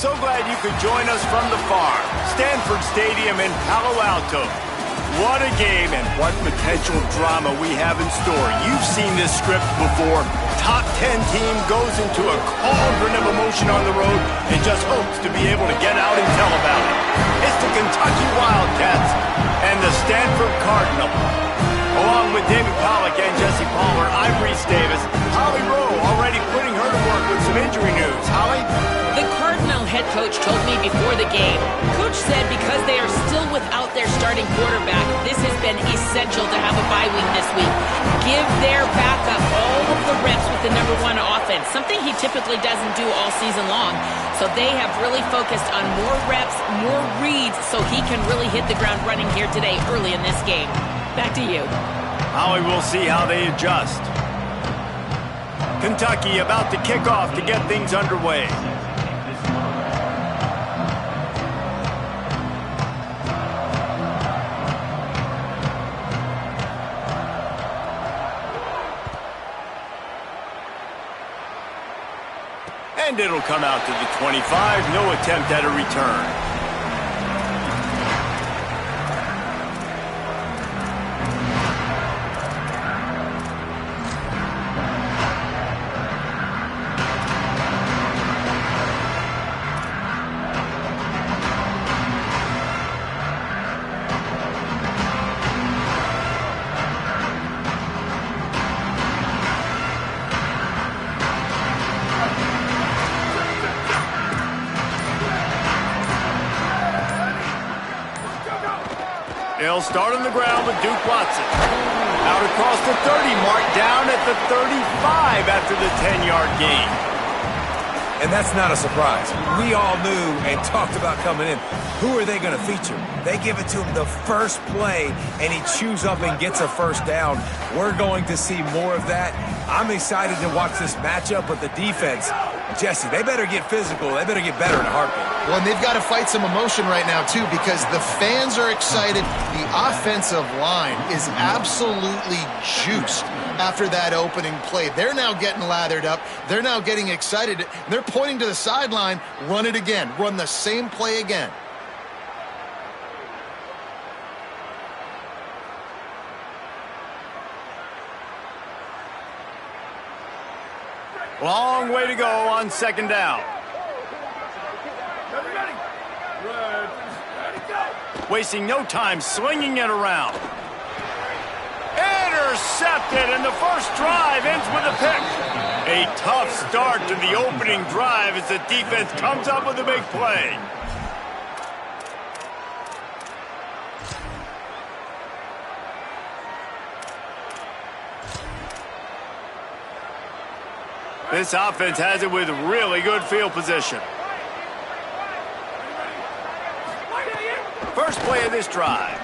So glad you could join us from the farm, Stanford Stadium in Palo Alto. What a game and what potential drama we have in store. You've seen this script before. Top 10 team goes into a cauldron of emotion on the road and just hopes to be able to get out and tell about it. It's the Kentucky Wildcats and the Stanford Cardinal. Along with David Pollack and Jesse Palmer, I'm Reese Davis. Holly Rowe already putting her to work with some injury news. Holly? The Cardinal head coach told me before the game. Coach said because they are still without their starting quarterback, this has been essential to have a bye week this week. Give their backup all of the reps with the #1 offense, something he typically doesn't do all season long. So they have really focused on more reps, more reads, so he can really hit the ground running here today early in this game. Back to you. Holly, we'll see how they adjust. Kentucky about to kick off to get things underway. And it'll come out to the 25. No attempt at a return. They'll start on the ground with Duke Watson. Out across the 30, marked down at the 35 after the 10-yard gain. And that's not a surprise. We all knew and talked about coming in. Who are they going to feature? They give it to him the first play, and he chews up and gets a first down. We're going to see more of that. I'm excited to watch this matchup, but the defense, Jesse, they better get physical. They better get better in a heartbeat. Well, and they've got to fight some emotion right now, too, because the fans are excited. The offensive line is absolutely juiced after that opening play. They're now getting lathered up. They're now getting excited. They're pointing to the sideline. Run it again. Run the same play again. Long way to go on second down. Wasting no time slinging it around. Intercepted, and the first drive ends with a pick. A tough start to the opening drive as the defense comes up with a big play. This offense has it with really good field position. First play of this drive.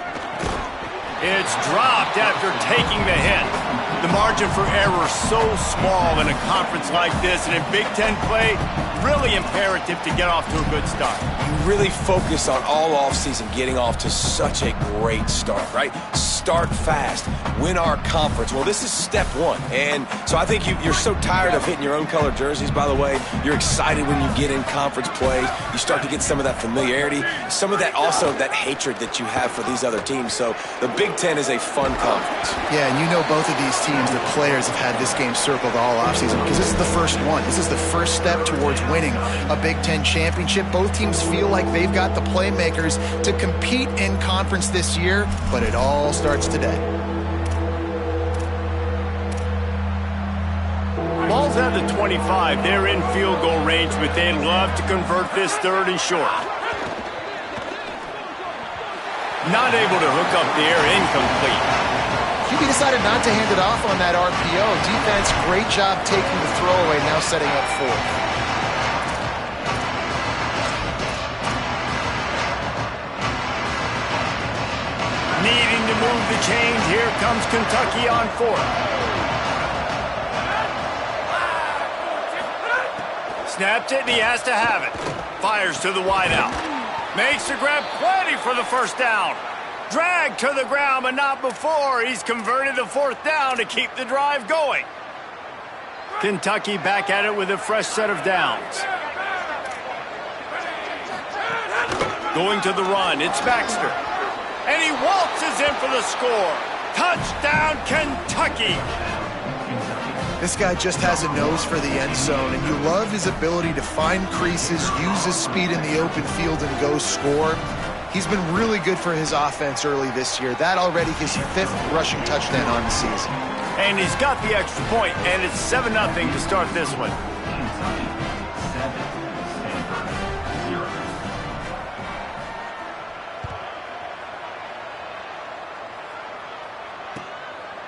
It's dropped after taking the hit. The margin for error so small in a conference like this, and in Big Ten play, really imperative to get off to a good start. You really focus on all offseason getting off to such a great start, right? Start fast, win our conference. Well, this is step one. And so I think you're so tired of hitting your own color jerseys, by the way. You're excited when you get in conference play. You start to get some of that familiarity, some of that also that hatred that you have for these other teams. So the Big Ten is a fun conference. Yeah, and you know both of these teams, the players have had this game circled all offseason because this is the first one. This is the first step towards winning a Big Ten championship. Both teams feel like they've got the playmakers to compete in conference this year, but it all starts today. Ball's at the 25. They're in field goal range, but they'd love to convert this third and short. Not able to hook up there, incomplete. QB decided not to hand it off on that RPO. Defense, great job taking the throwaway, now setting up fourth. Needing to move the chains, here comes Kentucky on fourth. Snapped it, and he has to have it. Fires to the wideout. Makes the grab, plenty for the first down. Dragged to the ground, but not before. He's converted the fourth down to keep the drive going. Kentucky back at it with a fresh set of downs. Going to the run, it's Baxter. And he waltzes in for the score. Touchdown, Kentucky! This guy just has a nose for the end zone, and you love his ability to find creases, use his speed in the open field, and go score. He's been really good for his offense early this year. That already his 5th rushing touchdown on the season. And he's got the extra point, and it's 7-0 to start this one.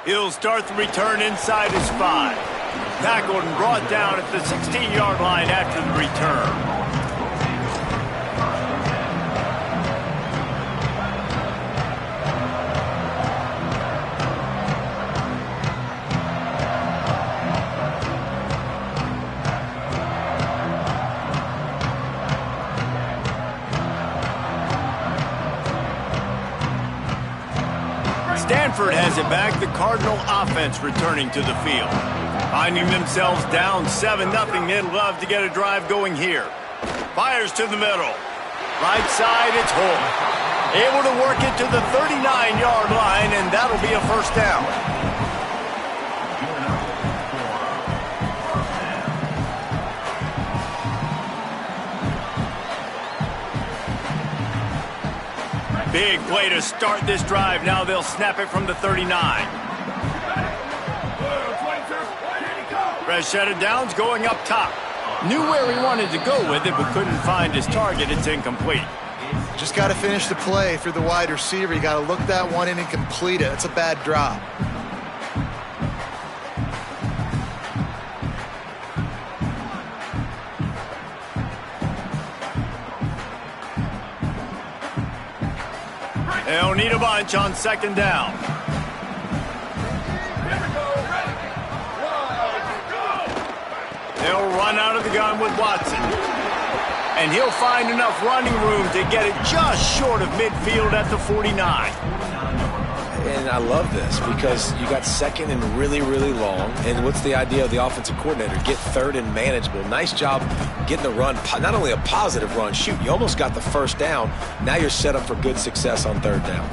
He'll start the return inside his 5. Tackled and brought down at the 16-yard line after the return. Stanford has it back, the Cardinal offense returning to the field. Finding themselves down 7-0, they'd love to get a drive going here. Fires to the middle. Right side, it's Holt. Able to work it to the 39-yard line, and that'll be a first down. Big play to start this drive. Now they'll snap it from the 39. Freshetta Downs going up top. Knew where he wanted to go with it, but couldn't find his target. It's incomplete. Just got to finish the play for the wide receiver. You got to look that one in and complete it. It's a bad drop. They'll need a bunch on second down. They'll run out of the gun with Watson. And he'll find enough running room to get it just short of midfield at the 49. And I love this because you got second and really, really long. And what's the idea of the offensive coordinator? Get third and manageable. Nice job getting the run. Not only a positive run, shoot, you almost got the first down. Now you're set up for good success on third down.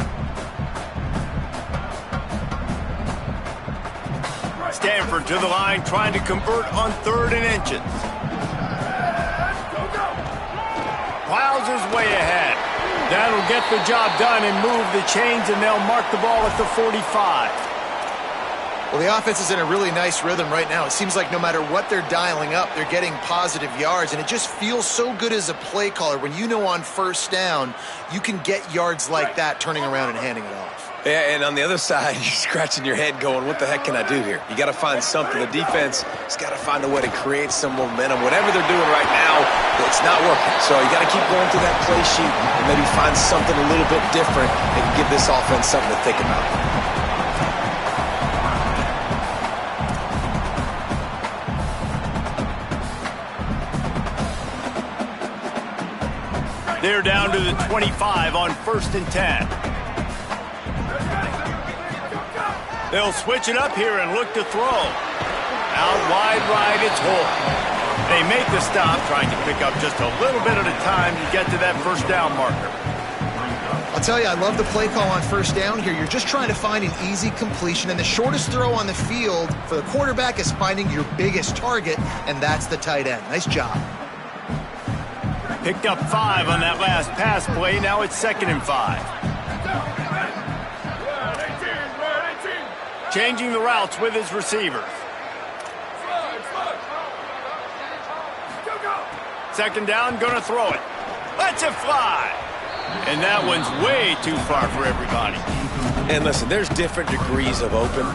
Stanford to the line, trying to convert on 3rd and inches. Plows his way ahead. That'll get the job done and move the chains, and they'll mark the ball at the 45. Well, the offense is in a really nice rhythm right now. It seems like no matter what they're dialing up, they're getting positive yards, and it just feels so good as a play caller when you know on first down you can get yards like that turning around and handing it off. Yeah, and on the other side, you're scratching your head going, what the heck can I do here? You got to find something. The defense has got to find a way to create some momentum. Whatever they're doing right now, it's not working. So you got to keep going through that play sheet and maybe find something a little bit different that can give this offense something to think about. They're down to the 25 on 1st and 10. They'll switch it up here and look to throw. Out wide right, it's Holt. They make the stop, trying to pick up just a little bit at a time to get to that first down marker. I'll tell you, I love the play call on first down here. You're just trying to find an easy completion, and the shortest throw on the field for the quarterback is finding your biggest target, and that's the tight end. Nice job. Picked up 5 on that last pass play. Now it's 2nd and 5. Changing the routes with his receivers. 2nd down, gonna throw it. Lets it fly. And that one's way too far for everybody. And listen, there's different degrees of open,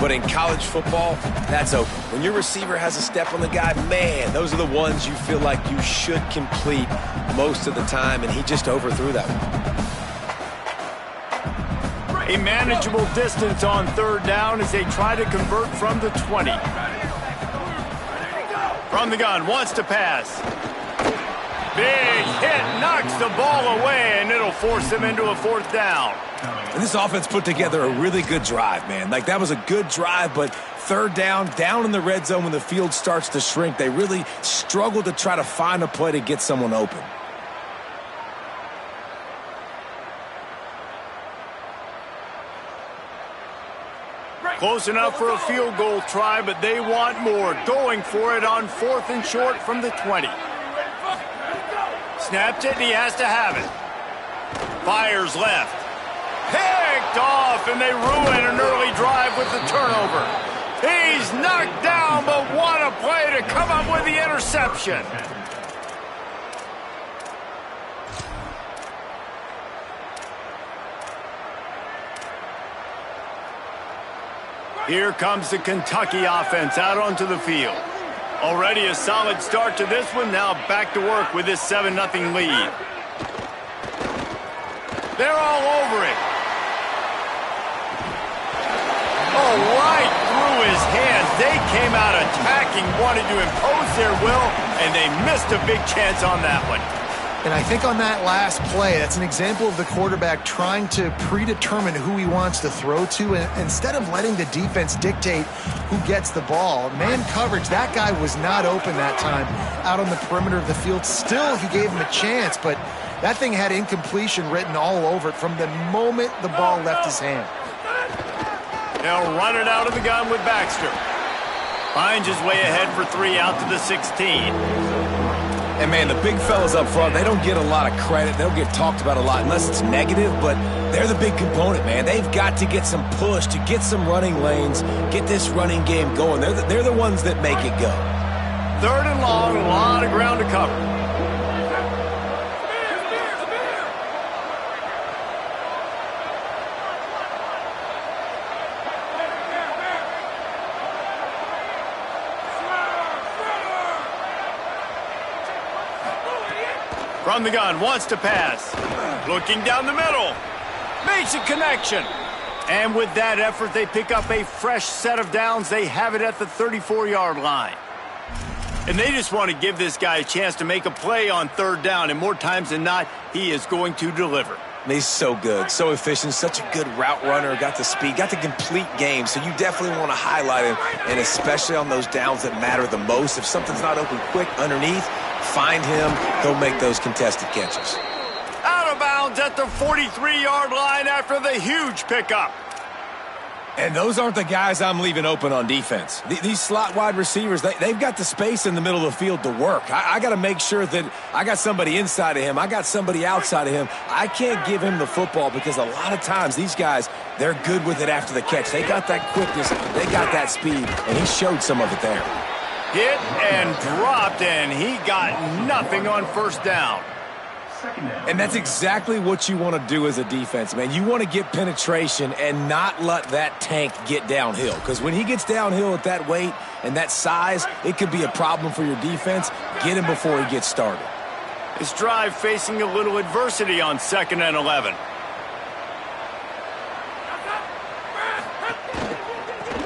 but in college football, that's open. When your receiver has a step on the guy, man, those are the ones you feel like you should complete most of the time, and he just overthrew that one. A manageable distance on 3rd down as they try to convert from the 20. From the gun, wants to pass. Big hit, knocks the ball away, and it'll force him into a 4th down. And this offense put together a really good drive, man. Like, that was a good drive, but 3rd down in the red zone when the field starts to shrink, they really struggle to try to find a play to get someone open. Close enough for a field goal try, but they want more. Going for it on 4th and short from the 20. Snaps it, and he has to have it. Fires left. Picked off, and they ruin an early drive with the turnover. He's knocked down, but what a play to come up with the interception. Here comes the Kentucky offense out onto the field. Already a solid start to this one. Now back to work with this 7-0 lead. They're all over it. Oh, right through his hands. They came out attacking, wanted to impose their will, and they missed a big chance on that one. And I think on that last play, that's an example of the quarterback trying to predetermine who he wants to throw to, and instead of letting the defense dictate who gets the ball. Man coverage, that guy was not open that time out on the perimeter of the field. Still, he gave him a chance, but that thing had incompletion written all over it from the moment the ball left his hand. They'll run it out of the gun with Baxter. Finds his way ahead for 3 out to the 16. And, man, the big fellas up front, they don't get a lot of credit. They don't get talked about a lot unless it's negative, but they're the big component, man. They've got to get some push, to get some running lanes, get this running game going. They're the ones that make it go. 3rd and long, a lot of ground to cover. From the gun, wants to pass. Looking down the middle. Makes a connection. And with that effort, they pick up a fresh set of downs. They have it at the 34-yard line. And they just want to give this guy a chance to make a play on 3rd down. And more times than not, he is going to deliver. And he's so good, so efficient, such a good route runner, got the speed, got the complete game. So you definitely want to highlight him, and especially on those downs that matter the most. If something's not open quick underneath, find him. He'll make those contested catches. Out of bounds at the 43-yard line after the huge pickup. And those aren't the guys I'm leaving open on defense. These slot wide receivers, they've got the space in the middle of the field to work. I got to make sure that I got somebody inside of him. I got somebody outside of him. I can't give him the football because a lot of times these guys, they're good with it after the catch. They got that quickness. They got that speed, and he showed some of it there. Hit and dropped, and he got nothing on 1st down. And that's exactly what you want to do as a defense, man. You want to get penetration and not let that tank get downhill. Because when he gets downhill at that weight and that size, it could be a problem for your defense. Get him before he gets started. This drive facing a little adversity on 2nd and 11.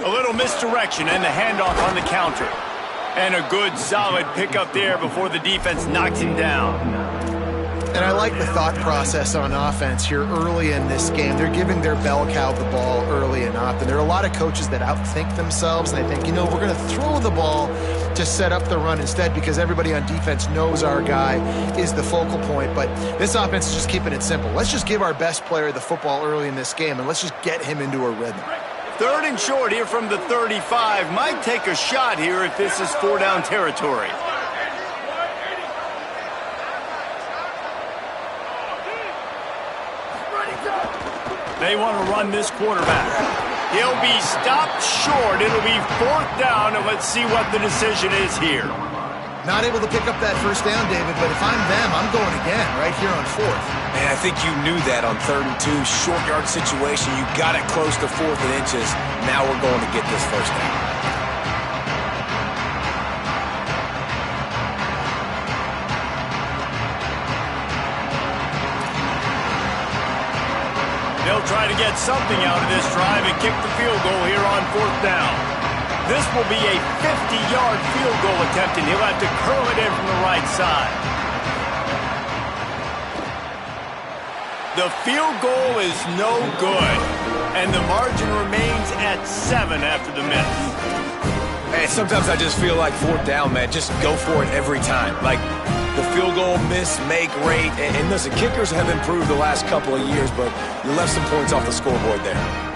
A little misdirection and the handoff on the counter. And a good, solid pickup there before the defense knocks him down. And I like the thought process on offense here early in this game. They're giving their bell cow the ball early and often. There are a lot of coaches that outthink themselves, and they think, we're going to throw the ball to set up the run instead because everybody on defense knows our guy is the focal point. But this offense is just keeping it simple. Let's just give our best player the football early in this game, and let's just get him into a rhythm. 3rd and short here from the 35. Might take a shot here if this is 4-down territory. They want to run this quarterback. He'll be stopped short. It'll be 4th down, and let's see what the decision is here. Not able to pick up that 1st down, David, but if I'm them, I'm going again right here on 4th. Man, I think you knew that on 3rd and 2, short yard situation. You got it close to 4th and inches. Now we're going to get this 1st down. They'll try to get something out of this drive and kick the field goal here on 4th down. This will be a 50-yard field goal attempt, and he'll have to curl it in from the right side. The field goal is no good, and the margin remains at 7 after the miss. Man, sometimes I just feel like 4th down, man. Just go for it every time. Like, the field goal miss, make rate, and listen, kickers have improved the last couple of years, but you left some points off the scoreboard there.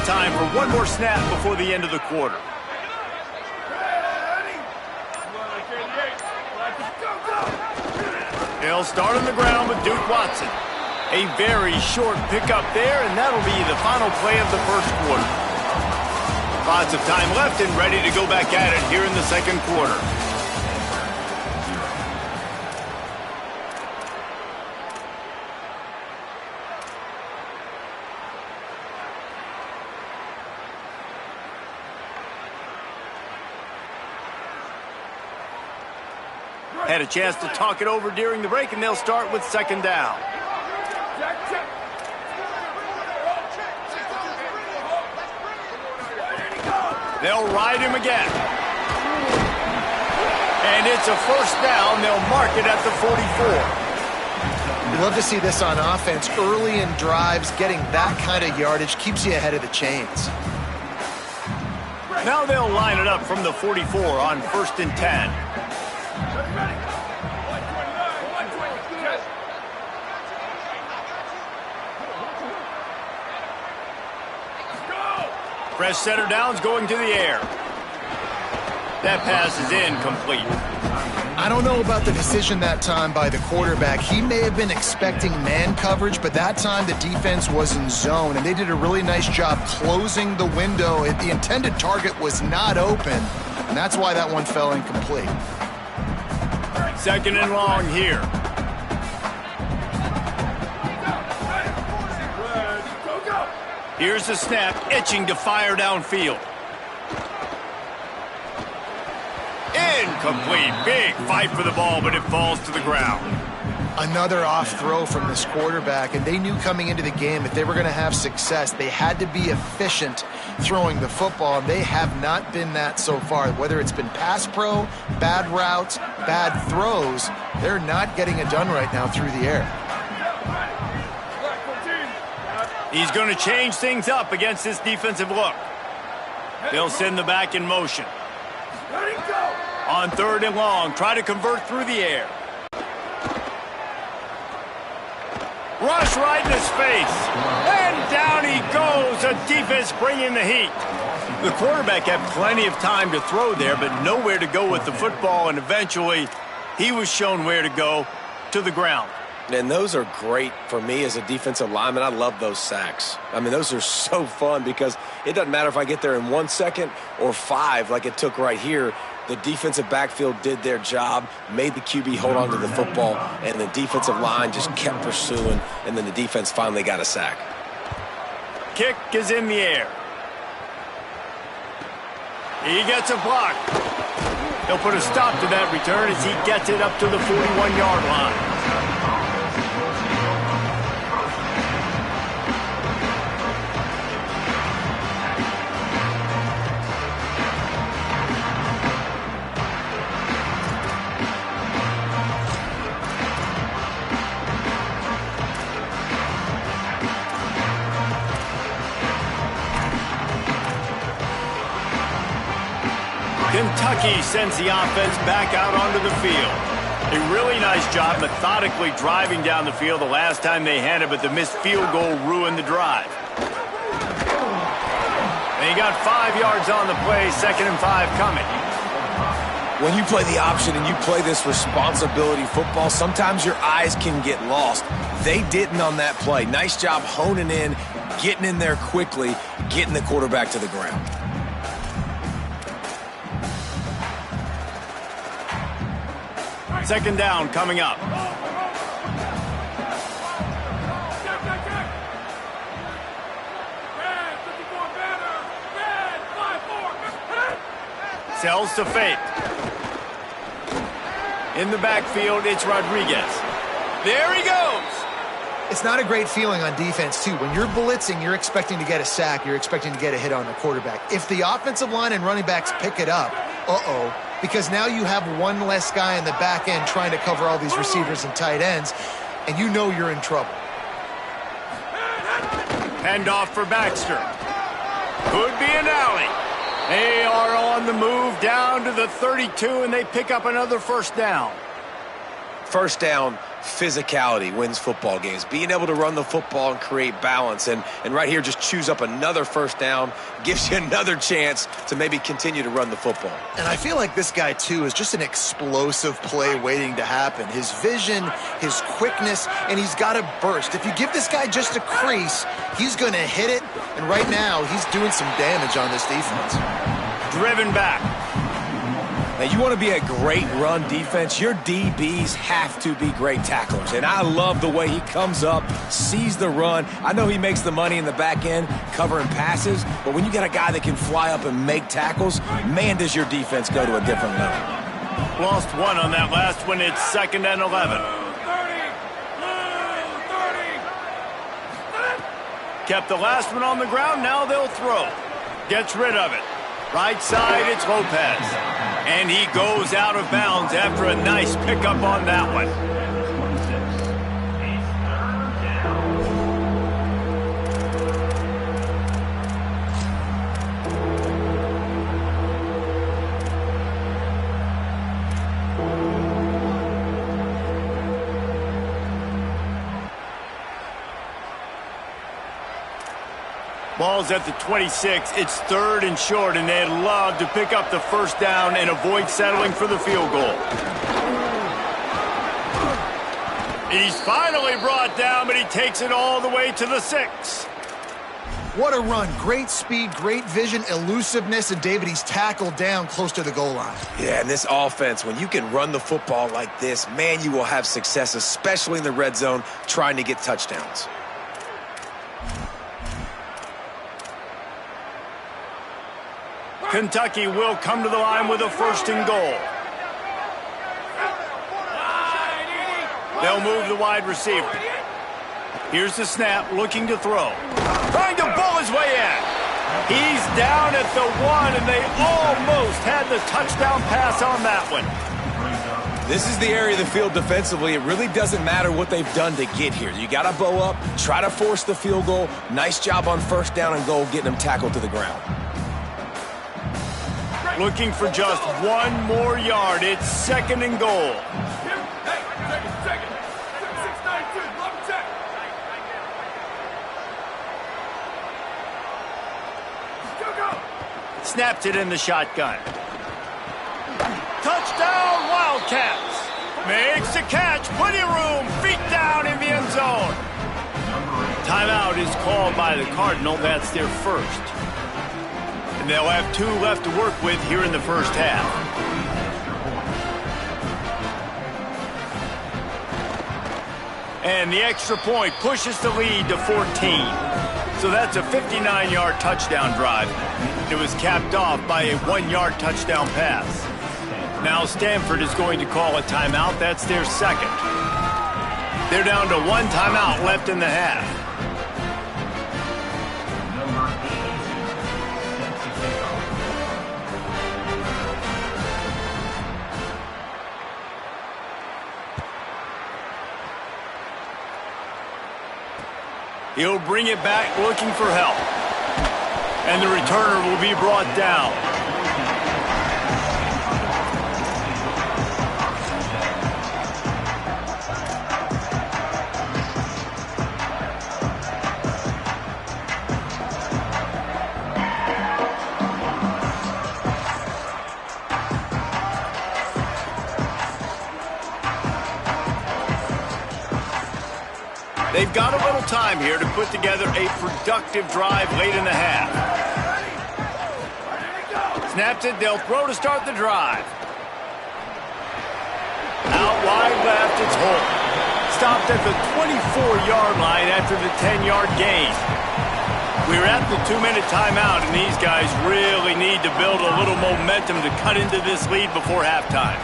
time for one more snap before the end of the quarter. They'll start on the ground with Duke Watson. A very short pickup there, and that'll be the final play of the first quarter. Lots of time left and ready to go back at it here in the second quarter. Had a chance to talk it over during the break, and they'll start with second down. They'll ride him again. And it's a first down. They'll mark it at the 44. You love to see this on offense. Early in drives, getting that kind of yardage keeps you ahead of the chains. Now they'll line it up from the 44 on 1st and 10. Fresh center downs going to the air. That pass is incomplete. I don't know about the decision that time by the quarterback. He may have been expecting man coverage, but that time the defense was in zone, and they did a really nice job closing the window. The intended target was not open, and that's why that one fell incomplete. Second and long here. Here's the snap, itching to fire downfield. Incomplete. Big fight for the ball, but it falls to the ground. Another off throw from this quarterback, and they knew coming into the game if they were going to have success, they had to be efficient throwing the football, and they have not been that so far. Whether it's been pass pro, bad routes, bad throws, they're not getting it done right now through the air. He's going to change things up against this defensive look. They'll send the back in motion. On 3rd and long, try to convert through the air. Rush right in his face. And down he goes. The defense bringing the heat. The quarterback had plenty of time to throw there, but nowhere to go with the football, and eventually he was shown where to go, to the ground. And those are great for me as a defensive lineman. I love those sacks. I mean, those are so fun because it doesn't matter if I get there in 1 second or 5 like it took right here. The defensive backfield did their job, made the QB hold on to the football, and the defensive line just kept pursuing, and then the defense finally got a sack. Kick is in the air. He gets a block. He'll put a stop to that return as he gets it up to the 41-yard line. Kentucky sends the offense back out onto the field. A really nice job methodically driving down the field the last time they had it, but the missed field goal ruined the drive. They got 5 yards on the play, 2nd and 5 coming. When you play the option and you play this responsibility football, sometimes your eyes can get lost. They didn't on that play. Nice job honing in, getting in there quickly, getting the quarterback to the ground. Second down coming up. Sells to fake. In the backfield, it's Rodriguez. There he goes. It's not a great feeling on defense, too. When you're blitzing, you're expecting to get a sack. You're expecting to get a hit on the quarterback. If the offensive line and running backs pick it up, because now you have one less guy in the back end trying to cover all these receivers and tight ends, and you know you're in trouble. Handoff for Baxter. Could be an alley. They are on the move down to the 32, and they pick up another first down. First down physicality wins football games. Being able to run the football and create balance. And right here, just choose up another first down, gives you another chance to maybe continue to run the football. And I feel like this guy, too, is just an explosive play waiting to happen. His vision, his quickness, and he's got a burst. If you give this guy just a crease, he's going to hit it. And right now, he's doing some damage on this defense. Driven back. Now, you want to be a great run defense, your DBs have to be great tacklers. And I love the way he comes up, sees the run. I know he makes the money in the back end covering passes, but when you got a guy that can fly up and make tackles, man, does your defense go to a different level. Lost one on that last one. It's 2nd and 11. Kept the last one on the ground. Now they'll throw. Gets rid of it. Right side, it's Lopez. And he goes out of bounds after a nice pickup on that one. Ball's at the 26. It's 3rd and short, and they'd love to pick up the first down and avoid settling for the field goal. He's finally brought down, but he takes it all the way to the 6. What a run. Great speed, great vision, elusiveness, and David, he's tackled down close to the goal line. Yeah, and this offense, when you can run the football like this, man, you will have success, especially in the red zone, trying to get touchdowns. Kentucky will come to the line with a 1st and goal. They'll move the wide receiver. Here's the snap, looking to throw. Trying to bull his way in. He's down at the 1, and they almost had the touchdown pass on that one. This is the area of the field defensively. It really doesn't matter what they've done to get here. You got to bow up, try to force the field goal. Nice job on 1st down and goal, getting them tackled to the ground. Looking for just 1 more yard. It's 2nd and goal. Snaps it in the shotgun. Touchdown, Wildcats. Makes the catch. Plenty of room. Feet down in the end zone. Timeout is called by the Cardinal. That's their 1st. And they'll have 2 left to work with here in the first half. And the extra point pushes the lead to 14. So that's a 59-yard touchdown drive. It was capped off by a 1-yard touchdown pass. Now Stanford is going to call a timeout. That's their 2nd. They're down to 1 timeout left in the half. He'll bring it back looking for help. And the returner will be brought down. They've got a little time here to put together a productive drive late in the half. Snaps it, they'll throw to start the drive. Out wide left, it's Holt. Stopped at the 24-yard line after the 10-yard gain. We're at the 2-minute timeout, and these guys really need to build a little momentum to cut into this lead before halftime.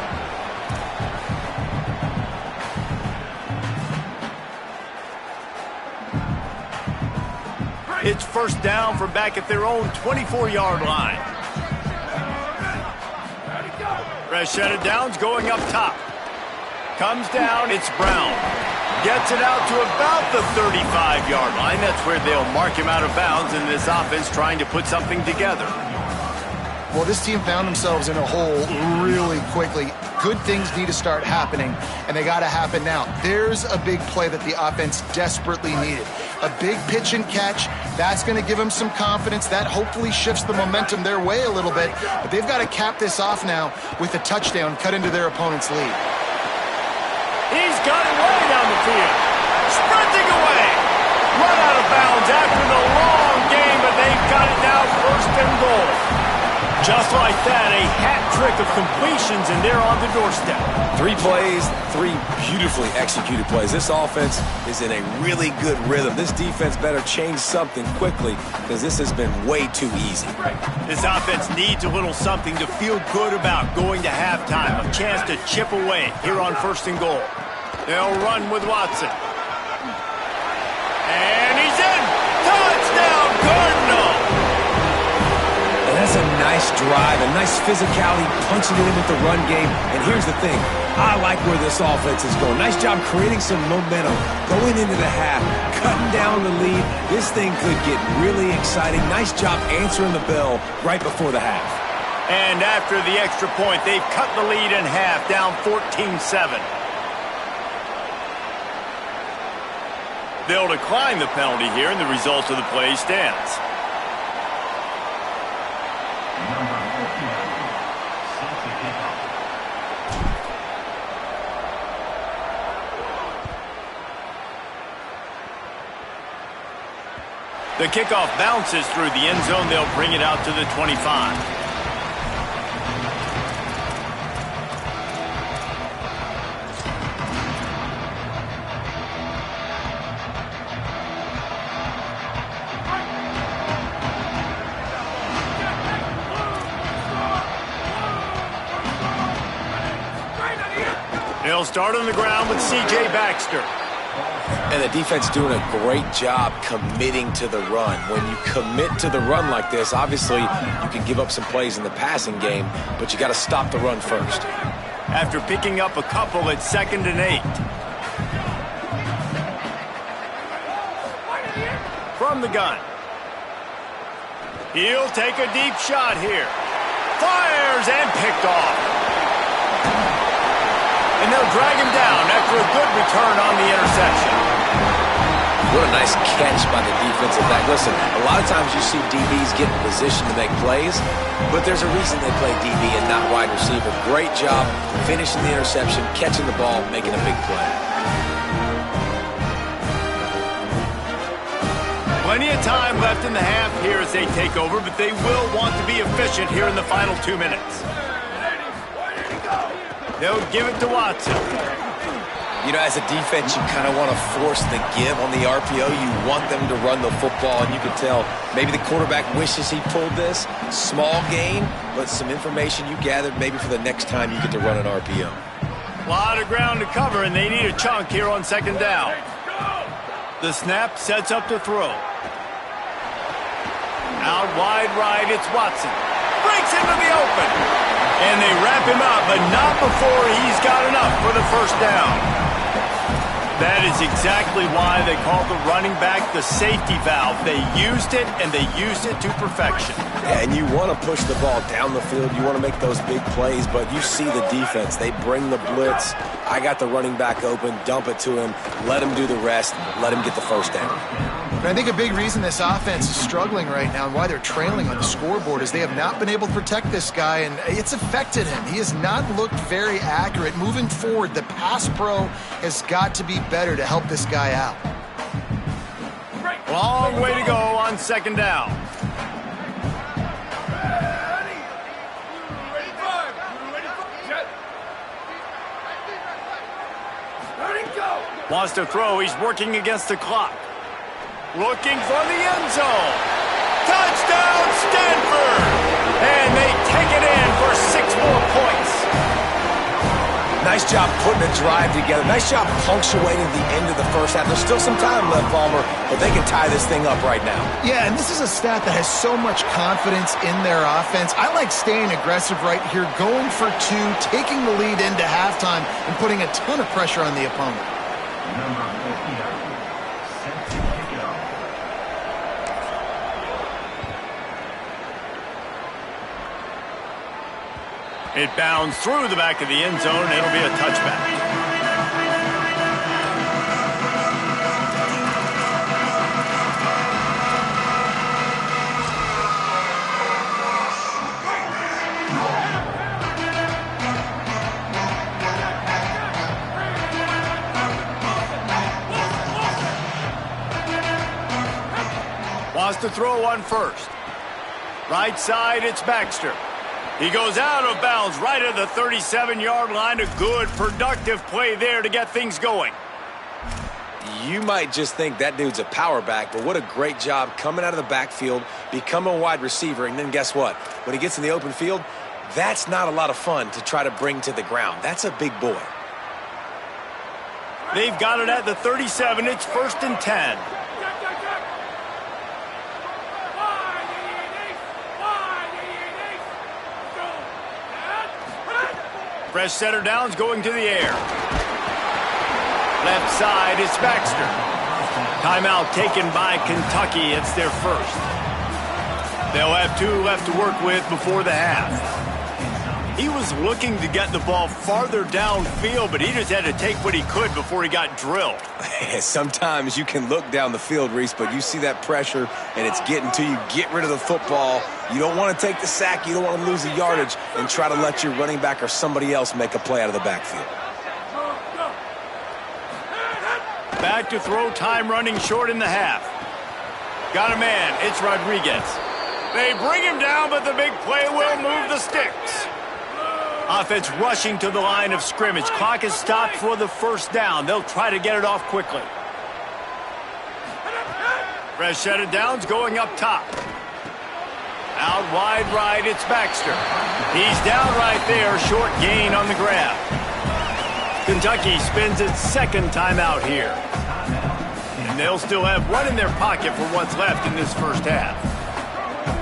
It's 1st down from back at their own 24-yard line. Rashad Downs going up top. Comes down, it's Brown. Gets it out to about the 35-yard line. That's where they'll mark him out of bounds in this offense trying to put something together. Well, this team found themselves in a hole really quickly. good things need to start happening, and they got to happen now. There's a big play that the offense desperately needed. A big pitch and catch, that's going to give them some confidence. That hopefully shifts the momentum their way a little bit, but they've got to cap this off now with a touchdown cut into their opponent's lead. He's got it way down the field. Sprinting away. Run out of bounds after the long game, but they've got it now first and goal. Just like that, a hat trick of completions, and they're on the doorstep. 3 plays, 3 beautifully executed plays. This offense is in a really good rhythm. This defense better change something quickly because this has been way too easy. This offense needs a little something to feel good about going to halftime. A chance to chip away here on first and goal. They'll run with Watson. And he's in! Touchdown, Cardinal! And that's a nice drive, a nice physicality, punching it in with the run game. And here's the thing, I like where this offense is going. Nice job creating some momentum, going into the half, cutting down the lead. This thing could get really exciting. Nice job answering the bell right before the half. And after the extra point, they've cut the lead in half, down 14-7. They'll decline the penalty here, and the result of the play stands. The kickoff bounces through the end zone. They'll bring it out to the 25. They'll start on the ground with C.J. Baxter. And the defense doing a great job committing to the run. When you commit to the run like this, obviously you can give up some plays in the passing game, but you got to stop the run first. After picking up a couple at 2nd and 8. From the gun. He'll take a deep shot here. Fires and picked off. And they'll drag him down after a good return on the interception. What a nice catch by the defensive back. Listen, a lot of times you see DBs get in position to make plays, but there's a reason they play DB and not wide receiver. Great job finishing the interception, catching the ball, making a big play. Plenty of time left in the half here as they take over, but they will want to be efficient here in the final 2 minutes. They'll give it to Watson. You know, as a defense, you kind of want to force the give on the RPO. You want them to run the football, and you can tell maybe the quarterback wishes he pulled this. Small gain, but some information you gathered maybe for the next time you get to run an RPO. A lot of ground to cover, and they need a chunk here on 2nd down. The snap sets up to throw. Out wide right, it's Watson. Breaks into the open. And they wrap him up, but not before he's got enough for the first down. That is exactly why they call the running back the safety valve. They used it, and they used it to perfection. Yeah, and you want to push the ball down the field. You want to make those big plays, but you see the defense. They bring the blitz. I got the running back open, dump it to him, let him do the rest, let him get the first down. But I think a big reason this offense is struggling right now and why they're trailing on the scoreboard is they have not been able to protect this guy, and it's affected him. He has not looked very accurate. Moving forward, the pass pro has got to be better to help this guy out. Long way to go on 2nd down. Wants to throw. He's working against the clock. Looking for the end zone. Touchdown, Stanford! And they take it in for 6 more points. Nice job putting a drive together. Nice job punctuating the end of the first half. There's still some time left, Palmer, but they can tie this thing up right now. Yeah, and this is a stat that has so much confidence in their offense. I like staying aggressive right here, going for 2, taking the lead into halftime, and putting a ton of pressure on the opponent. It bounds through the back of the end zone, and it'll be a touchback. Wants to throw one first. Right side, it's Baxter. He goes out of bounds right at the 37-yard line. A good, productive play there to get things going. You might just think that dude's a power back, but what a great job coming out of the backfield, becoming a wide receiver, and then guess what? When he gets in the open field, that's not a lot of fun to try to bring to the ground. That's a big boy. They've got it at the 37. It's 1st and 10. Fresh setter downs going to the air. Left side, it's Baxter. Timeout taken by Kentucky. It's their first. They'll have 2 left to work with before the half. He was looking to get the ball farther downfield, but he just had to take what he could before he got drilled. Sometimes you can look down the field, Reese, but you see that pressure, and it's getting to you. Get rid of the football. You don't want to take the sack. You don't want to lose the yardage and try to let your running back or somebody else make a play out of the backfield. Back to throw, time running short in the half. Got a man. It's Rodriguez. They bring him down, but the big play will move the sticks. Offense rushing to the line of scrimmage. Clock is stopped for the first down. They'll try to get it off quickly. Fresh set of downs going up top. Out wide right, it's Baxter. He's down right there, short gain on the grab. Kentucky spends its second timeout here. And they'll still have 1 in their pocket for what's left in this first half.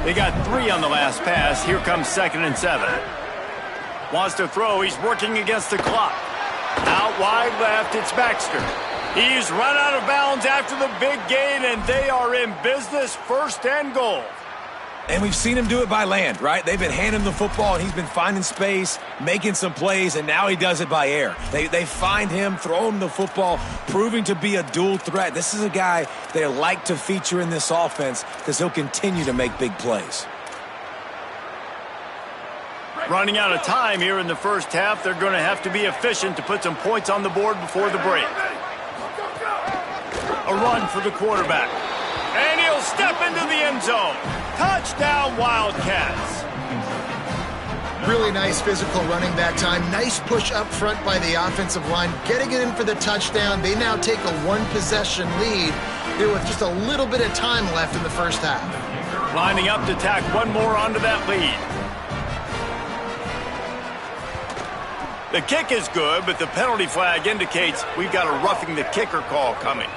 They got 3 on the last pass. Here comes 2nd and 7. Wants to throw. He's working against the clock. Out wide left, it's Baxter. He's run out of bounds after the big gain, and they are in business, 1st and goal. And we've seen him do it by land, right? They've been handing him the football, and he's been finding space, making some plays, and now he does it by air. They find him, throw him the football, proving to be a dual threat. This is a guy they like to feature in this offense because he'll continue to make big plays. Running out of time here in the first half. They're going to have to be efficient to put some points on the board before the break. A run for the quarterback. And he'll step into the end zone. Touchdown, Wildcats. Really nice physical running back time. Nice push up front by the offensive line. Getting it in for the touchdown. They now take a 1-possession lead here with just a little bit of time left in the first half. Lining up to tack one more onto that lead. The kick is good, but the penalty flag indicates we've got a roughing the kicker call coming.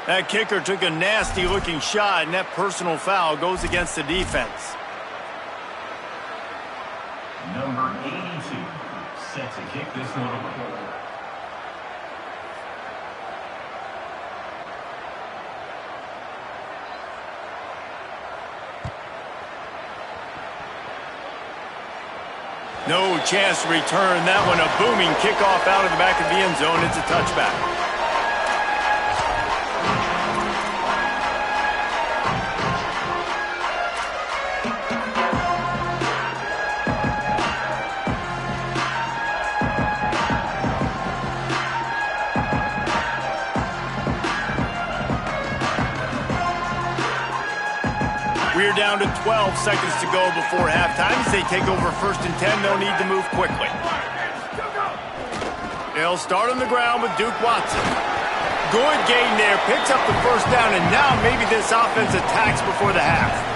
That kicker took a nasty-looking shot, and that personal foul goes against the defense. Number 82, set to kick this one. No chance to return that one. A booming kickoff out of the back of the end zone. It's a touchback. We're down to 12 seconds to go before halftime. As they take over 1st and 10, they'll need to move quickly. They'll start on the ground with Duke Watson. Good gain there, picks up the first down, and now maybe this offense attacks before the half.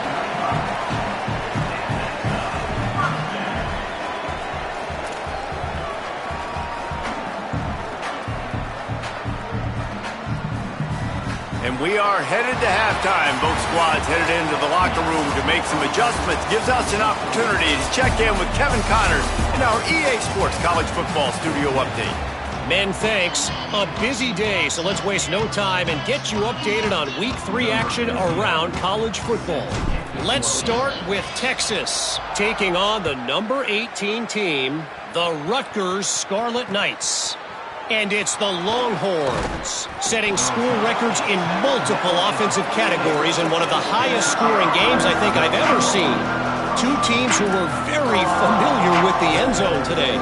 And we are headed to halftime. Both squads headed into the locker room to make some adjustments. Gives us an opportunity to check in with Kevin Connors in our EA Sports College Football Studio Update. Men, thanks. A busy day, so let's waste no time and get you updated on Week 3 action around college football. Let's start with Texas, taking on the number 18 team, the Rutgers Scarlet Knights. And it's the Longhorns, setting school records in multiple offensive categories in one of the highest scoring games I think I've ever seen. Two teams who were very familiar with the end zone today.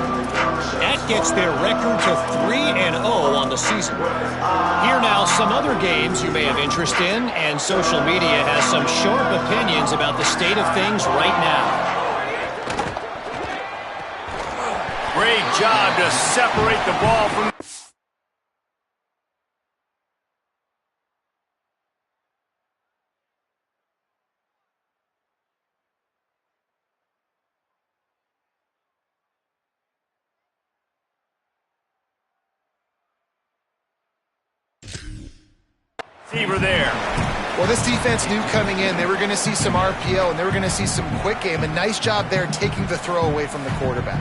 That gets their record to 3-0 on the season. Here now, some other games you may have interest in, and social media has some sharp opinions about the state of things right now. Great job to separate the ball from... receiver there. Well, this defense knew coming in they were going to see some RPO and they were going to see some quick game. A nice job there taking the throw away from the quarterback.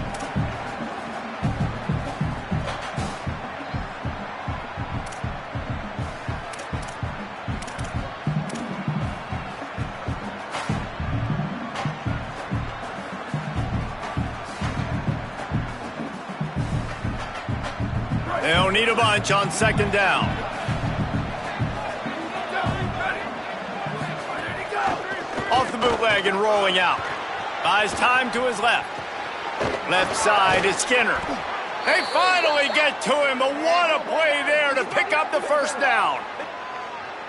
They'll need a bunch on second down. Off the bootleg and rolling out. Buys time to his left. Left side is Skinner. They finally get to him, but what a play there to pick up the first down.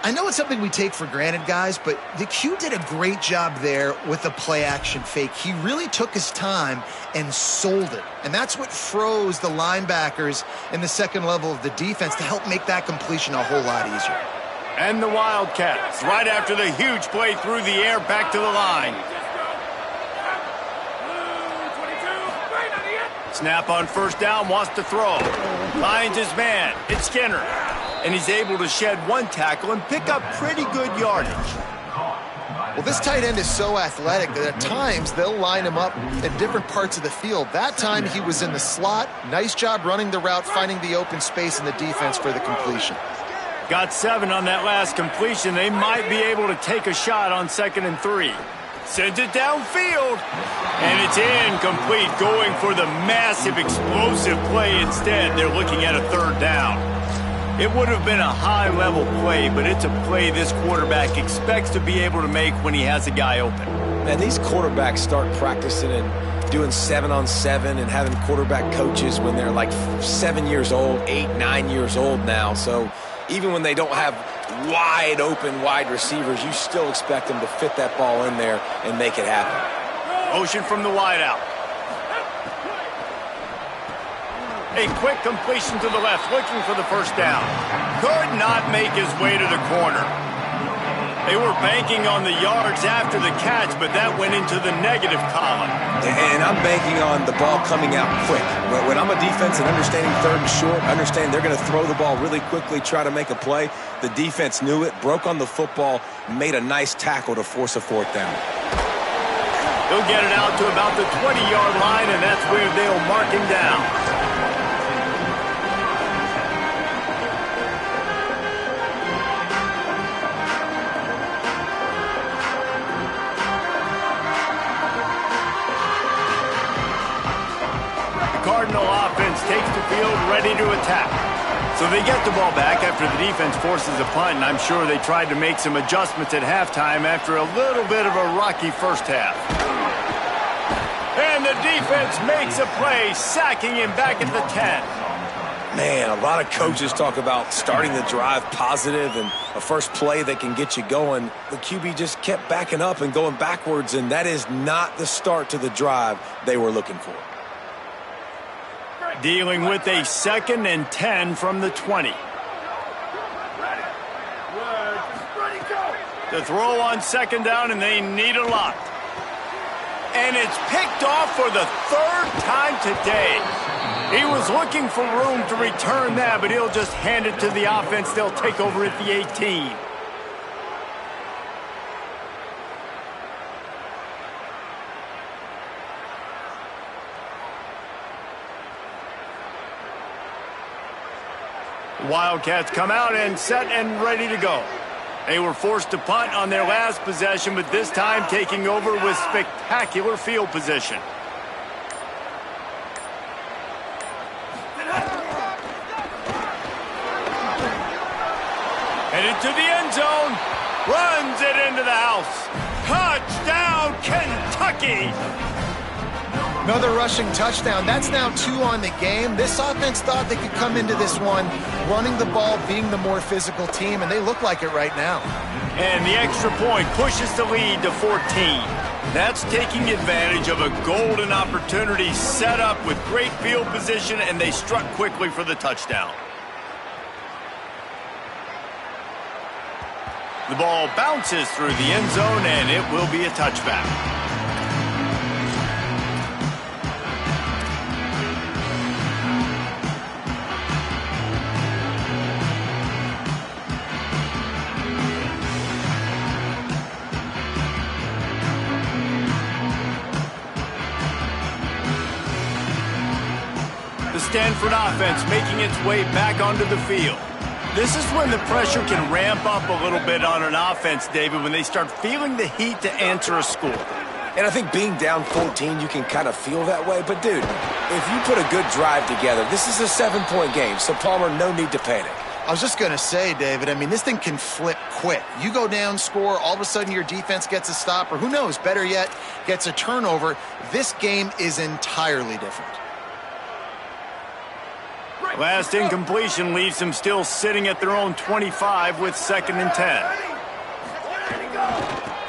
I know it's something we take for granted, guys, but the Q did a great job there with the play-action fake. He really took his time and sold it. And that's what froze the linebackers in the second level of the defense to help make that completion a whole lot easier. And the Wildcats, right after the huge play through the air, back to the line. Snap on first down, wants to throw. Finds his man. It's Skinner. And he's able to shed one tackle and pick up pretty good yardage. Well, this tight end is so athletic that at times they'll line him up in different parts of the field. That time he was in the slot. Nice job running the route, finding the open space in the defense for the completion. Got 7 on that last completion. They might be able to take a shot on 2nd and 3. Sends it downfield. And it's incomplete, going for the massive explosive play instead. They're looking at a 3rd down. It would have been a high-level play, but it's a play this quarterback expects to be able to make when he has a guy open. Man, these quarterbacks start practicing and doing 7-on-7 and having quarterback coaches when they're like 7 years old, 8, 9 years old now. So even when they don't have wide open wide receivers, you still expect them to fit that ball in there and make it happen. Motion from the wideout. A quick completion to the left, looking for the first down. Could not make his way to the corner. They were banking on the yards after the catch, but that went into the negative column. And I'm banking on the ball coming out quick. When I'm a defense and understanding 3rd and short, understand they're going to throw the ball really quickly, try to make a play. The defense knew it, broke on the football, made a nice tackle to force a 4th down. He'll get it out to about the 20-yard line, and that's where they'll mark him down. Cardinal offense takes the field, ready to attack. So they get the ball back after the defense forces a punt, and I'm sure they tried to make some adjustments at halftime after a little bit of a rocky first half. And the defense makes a play, sacking him back at the 10. Man, a lot of coaches talk about starting the drive positive and a first play that can get you going. The QB just kept backing up and going backwards, and that is not the start to the drive they were looking for. Dealing with a 2nd and 10 from the 20. The throw on 2nd down, and they need a lot. And it's picked off for the 3rd time today. He was looking for room to return that, but he'll just hand it to the offense. They'll take over at the 18. The Wildcats come out and set and ready to go. They were forced to punt on their last possession, but this time taking over with spectacular field position. Headed to the end zone. Runs it into the house. Touchdown, Kentucky! Another rushing touchdown. That's now 2 on the game. This offense thought they could come into this one running the ball, being the more physical team, and they look like it right now. And the extra point pushes the lead to 14. That's taking advantage of a golden opportunity set up with great field position, and they struck quickly for the touchdown. The ball bounces through the end zone, and it will be a touchback. The Stanford offense making its way back onto the field. This is when the pressure can ramp up a little bit on an offense, David, when they start feeling the heat to answer a score. And I think being down 14, you can kind of feel that way. But, dude, if you put a good drive together, this is a 7-point game, so, Palmer, no need to panic. I was just going to say, David, I mean, this thing can flip quick. You go down, score, all of a sudden your defense gets a stop, or who knows, better yet, gets a turnover. This game is entirely different. Last incompletion leaves them still sitting at their own 25 with 2nd and 10.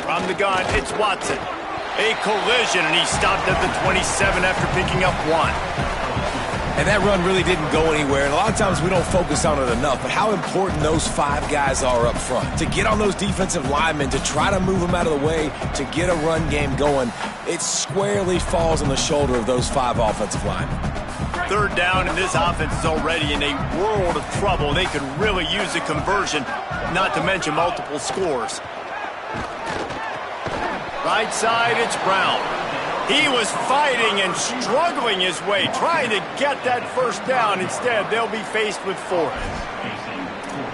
From the gun, it's Watson. A collision, and he stopped at the 27 after picking up 1. And that run really didn't go anywhere, and a lot of times we don't focus on it enough, but how important those 5 guys are up front. To get on those defensive linemen, to try to move them out of the way, to get a run game going, it squarely falls on the shoulder of those 5 offensive linemen. 3rd down, and this offense is already in a world of trouble. They could really use a conversion, not to mention multiple scores. Right side, it's Brown. He was fighting and struggling his way, trying to get that 1st down. Instead, they'll be faced with 4th.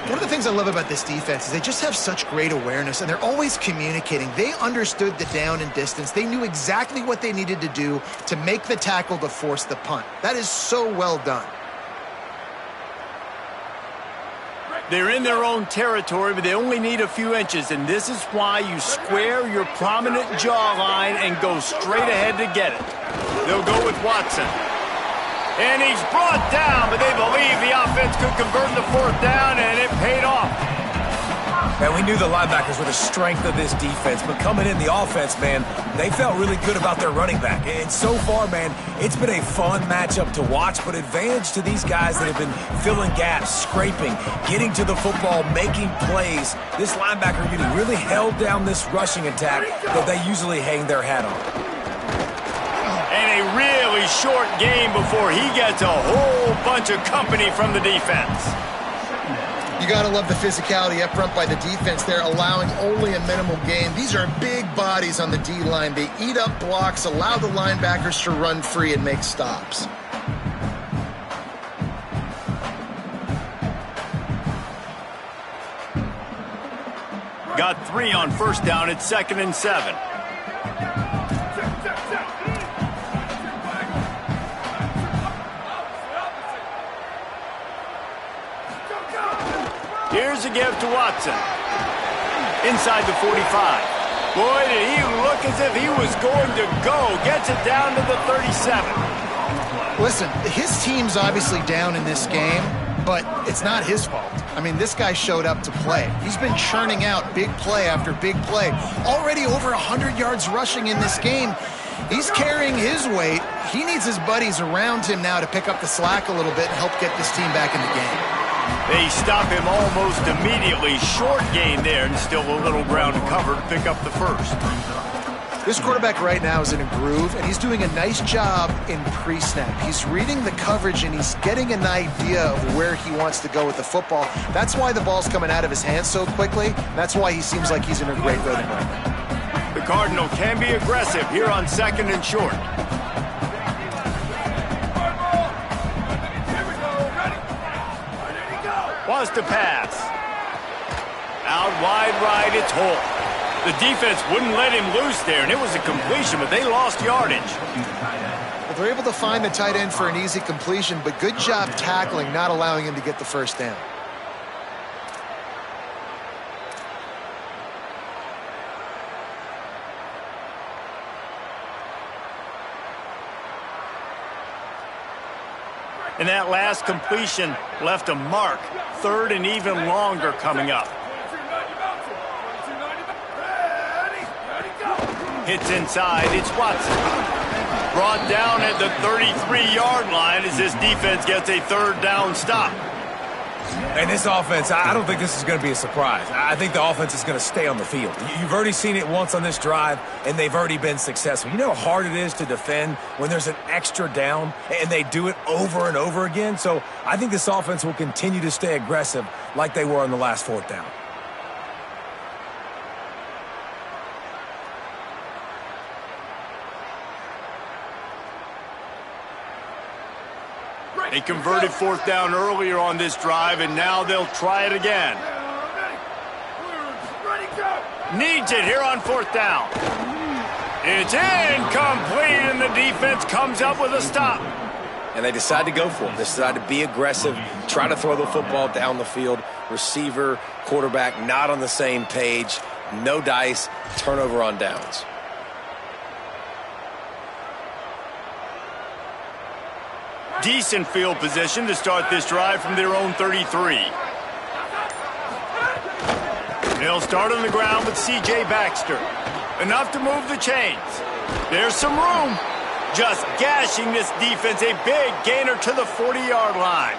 One of the things I love about this defense is they just have such great awareness, and they're always communicating. They understood the down and distance. They knew exactly what they needed to do to make the tackle to force the punt. That is so well done. They're in their own territory, but they only need a few inches, and this is why you square your prominent jawline and go straight ahead to get it. They'll go with Watson. And he's brought down, but they believe the offense could convert the 4th down, and it paid off. And we knew the linebackers were the strength of this defense, but coming in the offense, man, they felt really good about their running back. And so far, man, it's been a fun matchup to watch, but advantage to these guys that have been filling gaps, scraping, getting to the football, making plays. This linebacker unit really held down this rushing attack that they usually hang their hat on. And a really short game before he gets a whole bunch of company from the defense. You got to love the physicality up front by the defense. They're allowing only a minimal gain. These are big bodies on the D-line. They eat up blocks, allow the linebackers to run free and make stops. Got 3 on 1st down. It's 2nd and 7. Here's a give to Watson. Inside the 45. Boy, did he look as if he was going to go. Gets it down to the 37. Listen, his team's obviously down in this game, but it's not his fault. I mean, this guy showed up to play. He's been churning out big play after big play. Already over 100 yards rushing in this game. He's carrying his weight. He needs his buddies around him now to pick up the slack a little bit and help get this team back in the game. They stop him almost immediately. Short gain there, and still a little ground to cover to pick up the 1st. This quarterback right now is in a groove, and he's doing a nice job in pre-snap. He's reading the coverage, and he's getting an idea of where he wants to go with the football. That's why the ball's coming out of his hands so quickly. That's why he seems like he's in a great rhythm right now. The Cardinal can be aggressive here on 2nd and short. wants to pass. Out wide right, it's Holt. The defense wouldn't let him loose there, and it was a completion, but they lost yardage. Well, they're able to find the tight end for an easy completion, but good job tackling, not allowing him to get the first down. And that last completion left a mark. Third and even longer coming up. Hits inside, it's Watson. Brought down at the 33-yard line as this defense gets a third down stop. And this offense, I don't think this is going to be a surprise. I think the offense is going to stay on the field. You've already seen it once on this drive, and they've already been successful. You know how hard it is to defend when there's an extra down, and they do it over and over again? So I think this offense will continue to stay aggressive like they were on the last fourth down. They converted fourth down earlier on this drive, and now they'll try it again. Needs it here on fourth down. It's incomplete, and the defense comes up with a stop. And they decide to go for it. They decide to be aggressive, try to throw the football down the field. Receiver, quarterback, not on the same page. No dice, turnover on downs. Decent field position to start this drive from their own 33. They'll start on the ground with C.J. Baxter. Enough to move the chains. There's some room. Just gashing this defense. A big gainer to the 40-yard line.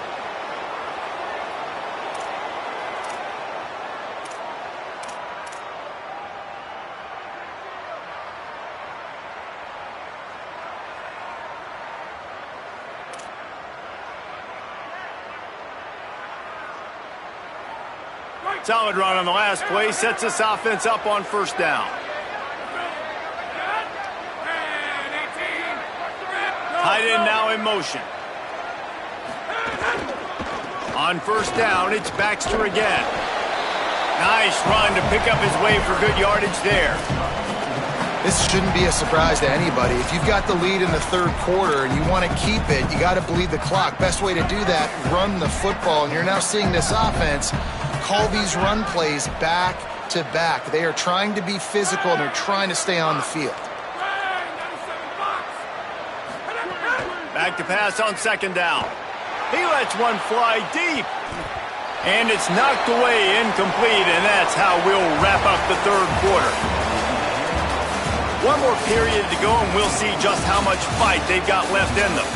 Solid run on the last play. Sets this offense up on first down. Tight end now in motion. On first down, it's Baxter again. Nice run to pick up his way for good yardage there. This shouldn't be a surprise to anybody. If you've got the lead in the third quarter and you want to keep it, you got to bleed the clock. Best way to do that, run the football. And you're now seeing this offense call these run plays back to back. They are trying to be physical, and they're trying to stay on the field. Back to pass on second down. He lets one fly deep. And it's knocked away, incomplete, and that's how we'll wrap up the third quarter. One more period to go, and we'll see just how much fight they've got left in them.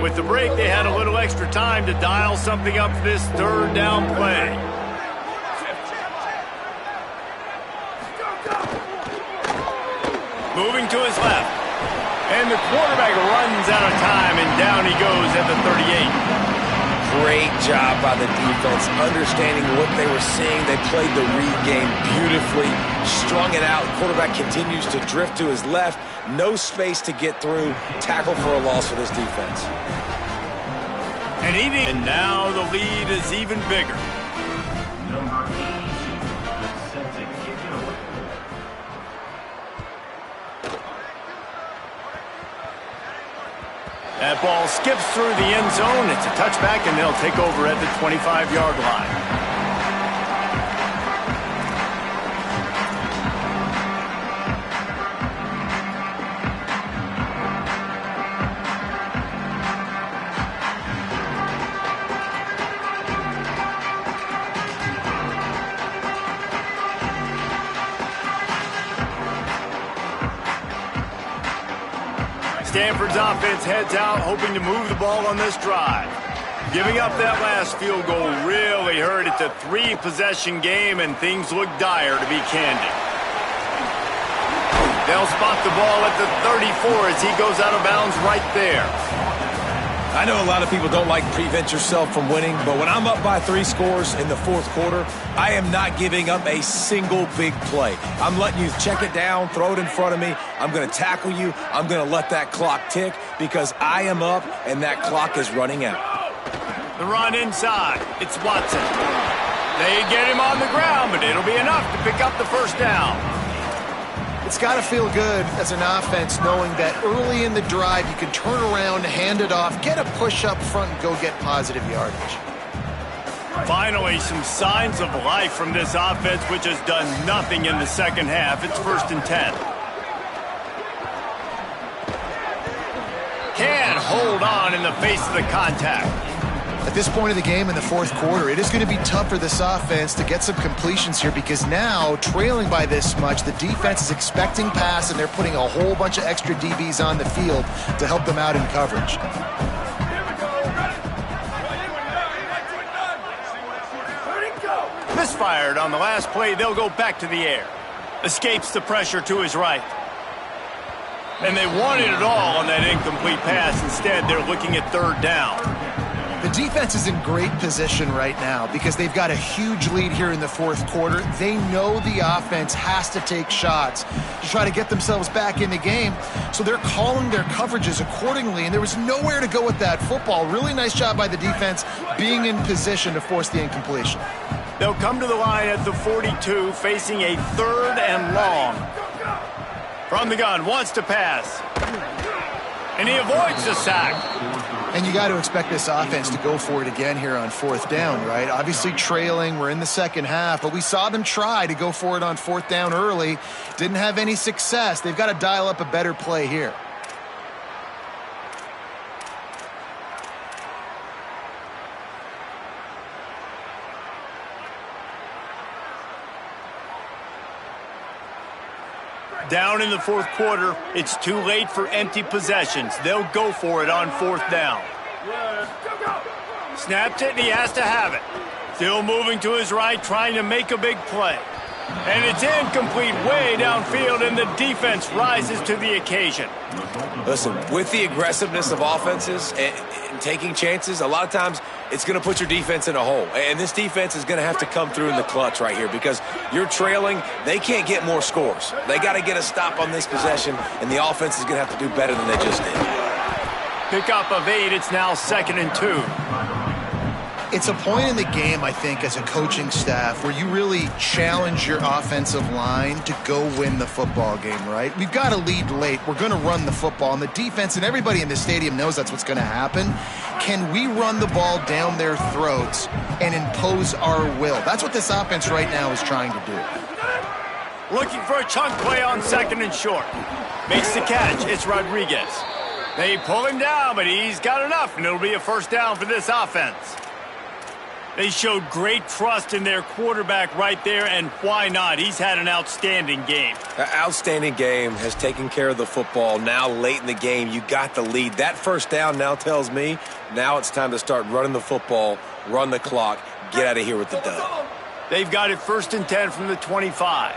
With the break, they had a little extra time to dial something up for this third down play. Moving to his left. And the quarterback runs out of time, and down he goes at the 38. Great job by the defense, understanding what they were seeing. They played the read game beautifully, strung it out. Quarterback continues to drift to his left. No space to get through. Tackle for a loss for this defense. And now the lead is even bigger. Number 82, set to kick it away. That ball skips through the end zone. It's a touchback, and they'll take over at the 25-yard line. Stanford's offense heads out, hoping to move the ball on this drive. Giving up that last field goal really hurt. It's a three-possession game, and things look dire, to be candid. They'll spot the ball at the 34 as he goes out of bounds right there. I know a lot of people don't like prevent yourself from winning, but when I'm up by 3 scores in the fourth quarter, I am not giving up a single big play. I'm letting you check it down, throw it in front of me. I'm going to tackle you. I'm going to let that clock tick because I am up and that clock is running out. The run inside. It's Watson. They get him on the ground, but it'll be enough to pick up the first down. It's got to feel good as an offense knowing that early in the drive you can turn around, hand it off, get a push up front, and go get positive yardage. Finally, some signs of life from this offense, which has done nothing in the second half. It's 1st and 10. Can't hold on in the face of the contact. At this point of the game in the fourth quarter, it is going to be tough for this offense to get some completions here because now, trailing by this much, the defense is expecting pass and they're putting a whole bunch of extra DBs on the field to help them out in coverage. Misfired on the last play. They'll go back to the air. Escapes the pressure to his right. And they wanted it all on that incomplete pass. Instead, they're looking at 3rd down. The defense is in great position right now because they've got a huge lead here in the fourth quarter. They know the offense has to take shots to try to get themselves back in the game, so they're calling their coverages accordingly, and there was nowhere to go with that football. Really nice job by the defense being in position to force the incompletion. They'll come to the line at the 42, facing a 3rd and long. From the gun, wants to pass. And he avoids the sack. And you got to expect this offense to go for it again here on 4th down, right? Obviously trailing, we're in the second half, but we saw them try to go for it on 4th down early. Didn't have any success. They've got to dial up a better play here. Down in the fourth quarter, it's too late for empty possessions. They'll go for it on 4th down. Snaps it, and he has to have it. Still moving to his right, trying to make a big play. And it's incomplete way downfield, and the defense rises to the occasion. Listen, with the aggressiveness of offenses and taking chances, a lot of times it's going to put your defense in a hole. And this defense is going to have to come through in the clutch right here because you're trailing. They can't get more scores. They got to get a stop on this possession, and the offense is going to have to do better than they just did. Pickup of 8. It's now 2nd and 2. It's a point in the game, I think, as a coaching staff where you really challenge your offensive line to go win the football game, right? We've got to lead late. We're going to run the football, and the defense and everybody in the stadium knows that's what's going to happen. Can we run the ball down their throats and impose our will? That's what this offense right now is trying to do. Looking for a chunk play on 2nd and short. Makes the catch. It's Rodriguez. They pull him down, but he's got enough, and it'll be a 1st down for this offense. They showed great trust in their quarterback right there, and why not? He's had an outstanding game. An outstanding game, has taken care of the football. Now late in the game, you got the lead. That 1st down now tells me now it's time to start running the football, run the clock, get out of here with the dub. They've got it 1st and 10 from the 25.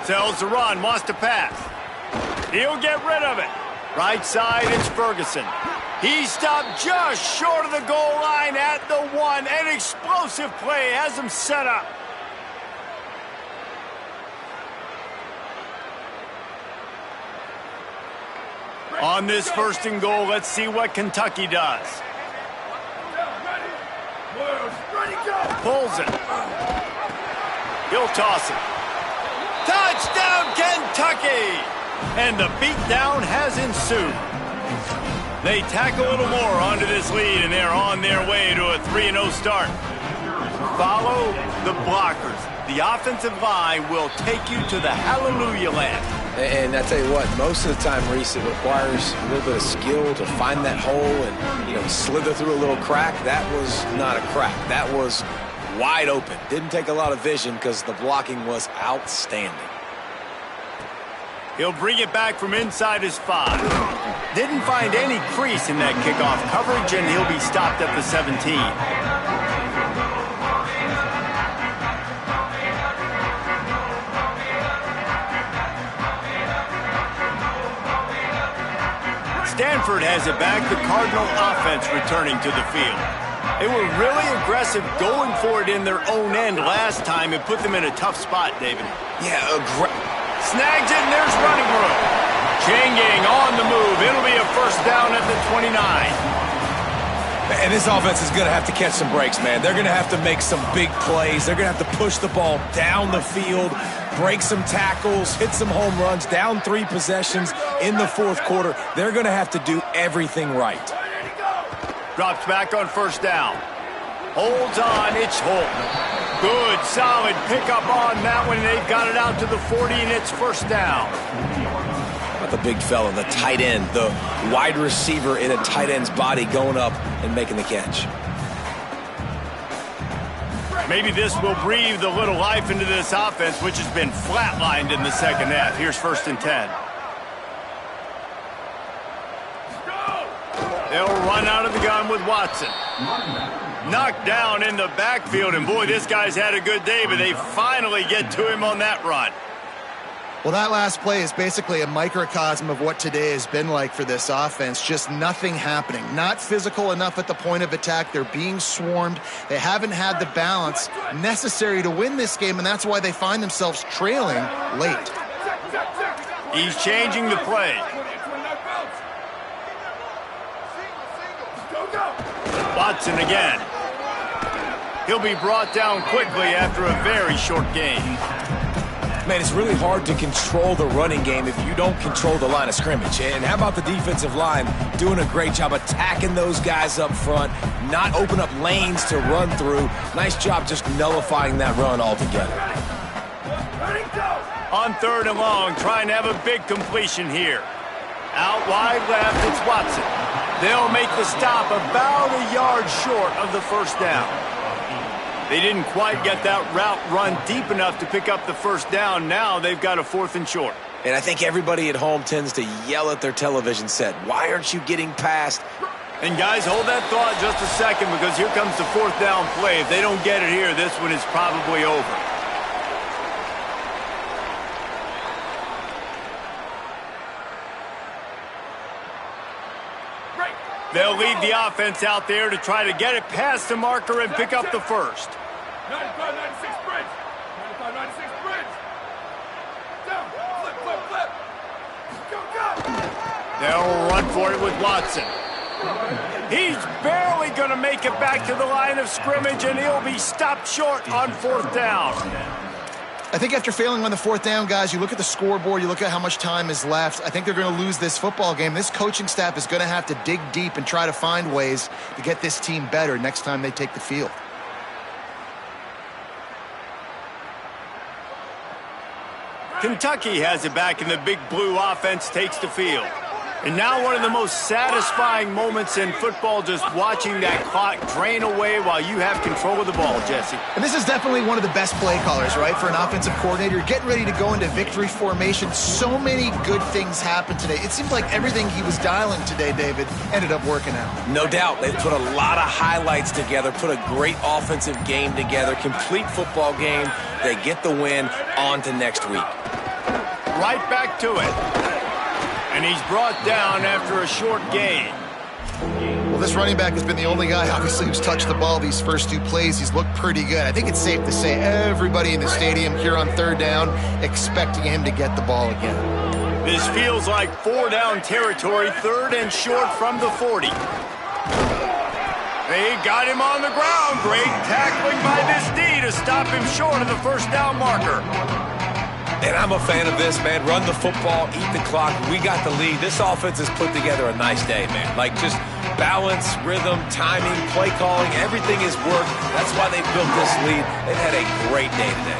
Sells the run, wants to pass. He'll get rid of it. Right side, it's Ferguson. He stopped just short of the goal line at the 1. An explosive play has him set up. On this 1st and goal, let's see what Kentucky does. Pulls it. He'll toss it. Touchdown, Kentucky! And the beatdown has ensued. They tack a little more onto this lead, and they're on their way to a 3-0 start. Follow the blockers. The offensive line will take you to the hallelujah land. And I tell you what, most of the time, Reese, it requires a little bit of skill to find that hole and, slither through a little crack. That was not a crack. That was wide open. Didn't take a lot of vision because the blocking was outstanding. He'll bring it back from inside his 5. Didn't find any crease in that kickoff coverage, and he'll be stopped at the 17. Stanford has it back. The Cardinal offense returning to the field. They were really aggressive going for it in their own end last time. It put them in a tough spot, David. Yeah, snags it, and there's running room. Changing on the move. It'll be a first down at the 29. And this offense is going to have to catch some breaks, man. They're going to have to make some big plays. They're going to have to push the ball down the field, break some tackles, hit some home runs, down 3 possessions in the fourth quarter. They're going to have to do everything right. Drops back on first down. Holds on, it's Holt. Good, solid pickup on that one. They've got it out to the 40, and it's first down. The big fella, the tight end, the wide receiver in a tight end's body going up and making the catch. Maybe this will breathe a little life into this offense, which has been flatlined in the second half. Here's first and 10. They'll run out of the gun with Watson. Knocked down in the backfield, and boy, this guy's had a good day, but they finally get to him on that run. Well, that last play is basically a microcosm of what today has been like for this offense. Just nothing happening. Not physical enough at the point of attack. They're being swarmed. They haven't had the balance necessary to win this game, and that's why they find themselves trailing late. He's changing the play. Watson again. He'll be brought down quickly after a very short game. Man, it's really hard to control the running game if you don't control the line of scrimmage. And how about the defensive line doing a great job attacking those guys up front, not open up lanes to run through. Nice job just nullifying that run altogether. On third and long, trying to have a big completion here. Out wide left, it's Watson. They'll make the stop about a yard short of the first down. They didn't quite get that route run deep enough to pick up the first down. Now they've got a fourth and short. And I think everybody at home tends to yell at their television set, why aren't you getting past? And guys, hold that thought just a second, because here comes the fourth down play. If they don't get it here, this one is probably over. They'll leave the offense out there to try to get it past the marker and pick up the first. 95, 96 bridge. 95, 96 bridge. Down. Flip, flip, flip. Go, go. They'll run for it with Watson. He's barely going to make it back to the line of scrimmage, and he'll be stopped short on fourth down. I think after failing on the fourth down, guys, you look at the scoreboard, you look at how much time is left. I think they're going to lose this football game. This coaching staff is going to have to dig deep and try to find ways to get this team better next time they take the field. Kentucky has it back, and the big blue offense takes the field. And now one of the most satisfying moments in football, just watching that clock drain away while you have control of the ball, Jesse. And this is definitely one of the best play callers, right, for an offensive coordinator. Getting ready to go into victory formation. So many good things happened today. It seemed like everything he was dialing today, David, ended up working out. No doubt. They've put a lot of highlights together, put a great offensive game together, complete football game. They get the win. On to next week. Right back to it. And he's brought down after a short gain. Well, this running back has been the only guy, obviously, who's touched the ball these first two plays. He's looked pretty good. I think it's safe to say everybody in the stadium here on third down expecting him to get the ball again. This feels like four down territory, third and short from the 40. They got him on the ground. Great tackling by this D to stop him short of the first down marker. And I'm a fan of this, man. Run the football, eat the clock. We got the lead. This offense has put together a nice day, man. Like, just balance, rhythm, timing, play calling, everything has worked. That's why they built this lead. They've had a great day today.